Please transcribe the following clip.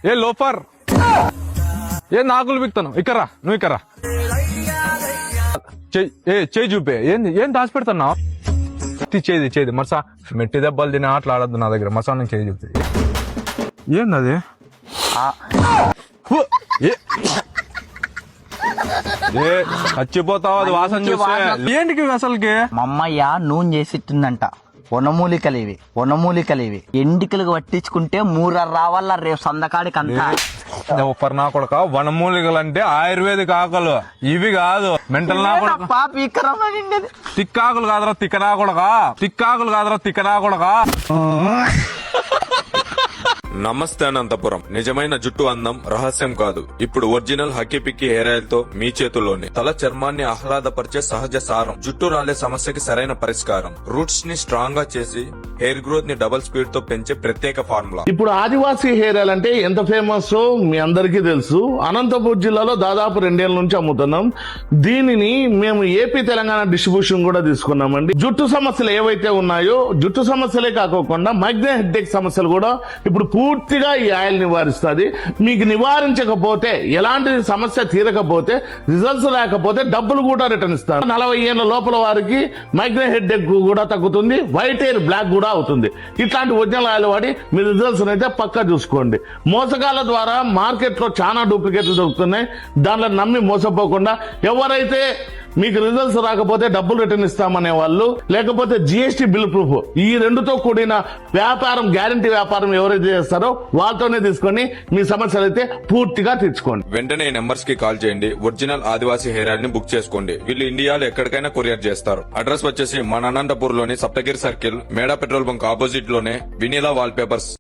ఏ loafer, ఏ నాకులు బిక్తాను, ఇక్కరా నువ్వు ఇక్కరా. చేయి చూపే, ఏం దాచిపెడతావు? చేది మరసా మెట్టి దెబ్బలు తిని ఆటలు ఆడద్దు నా దగ్గర. మరసా నేను చేయి చూపుతుంది. ఏంది చచ్చిపోతావు అది వాసన చూస్తే. ఏంటికి అసలుకి? మా అమ్మయ్య నూనె చేసిట్టుందంట. వనమూలికలివి ఎండికలకు పట్టించుకుంటే 3 రావాల రేపు సందకాడికి అంతా. నా కొడక, వనమూలికలు అంటే ఆయుర్వేదిక ఆకులు, ఇవి కాదు మెంటల్ నా కొడక. తిక్కాకులు కాదురా తిక్కనా కొడక, తిక్కాకులు కాదురా తిక్కనా కొడక. నమస్తే అనంతపురం. నిజమైన జుట్టు అందం రహస్యం కాదు, ఇప్పుడు ఒరిజినల్ హక్కిపిక్కి హెయిర్ ఆయిల్ తో మీ చేతుల్లోనే. తల చర్మాన్ని ఆహ్లాదపరిచే సహజ సారం, జుట్టు రాలే సమస్యకి సరైన పరిష్కారం. రూట్స్ ని స్ట్రాంగ్ గా చేసి హెయిర్ గ్రోత్ ని డబుల్ స్పీడ్ తో పెంచే ప్రత్యేక ఫార్ములా. ఇప్పుడు ఆదివాసీ హెయిర్ ఆయిల్ అంటే ఎంత ఫేమస్ మీ అందరికీ తెలుసు. అనంతపురం జిల్లాలో దాదాపు 2 ఏళ్ల నుంచి అమ్ముతున్నాం. దీనిని మేము ఏపీ తెలంగాణ డిస్ట్రిబ్యూషన్ కూడా తీసుకున్నామండి. జుట్టు సమస్యలు ఏవైతే ఉన్నాయో, జుట్టు సమస్యలే కాకుండా మైగ్రేన్ హెడ్ఏక్ సమస్యలు కూడా ఇప్పుడు పూర్తిగా ఈ ఆయిల్ నివారిస్తుంది. మీకు నివారించకపోతే, ఎలాంటి సమస్య తీరకపోతే, రిజల్ట్స్ లేకపోతే డబ్బులు కూడా రిటర్న్ ఇస్తారు. 40 ఏళ్ల లోపల వారికి మైగ్రేన్ హెడ్ఏక్ కూడా తగ్గుతుంది, వైట్ హెయిర్ బ్లాక్ కూడా అవుతుంది. ఇట్లాంటి ఒరిజినల్ ఆయిల్ వాడి మీ రిజల్ట్స్ అయితే పక్కా చూసుకోండి. మోసగాల ద్వారా మార్కెట్ లో చాలా డూప్లికేట్లు దొరుకుతున్నాయి. దాంట్లో నమ్మి మోసపోకుండా, ఎవరైతే మీకు రిజల్ట్స్ రాకపోతే డబ్బులు రిటర్న్ ఇస్తామనే వాళ్ళు, లేకపోతే జిఎస్టీ బిల్ ప్రూఫ్, ఈ 2తో కూడిన వ్యాపారం, గ్యారంటీ వ్యాపారం ఎవరైతే చేస్తారో వాళ్ళతోనే తీసుకొని మీ సమస్యలు అయితే పూర్తిగా తీర్చుకోండి. వెంటనే నెంబర్స్ కి కాల్ చేయండి. ఒరిజినల్ ఆదివాసీ హెయిర్ ఆయిల్ ని బుక్ చేసుకోండి. వీళ్ళు ఇండియాలో ఎక్కడికైనా కొరియర్ చేస్తారు. అడ్రస్ వచ్చేసి మన అనంతపూర్ లోని సప్తగిరి సర్కిల్, మేడా పెట్రోల్ బంక్ ఆపోజిట్ లోనే వినీలా వాల్ పేపర్స్.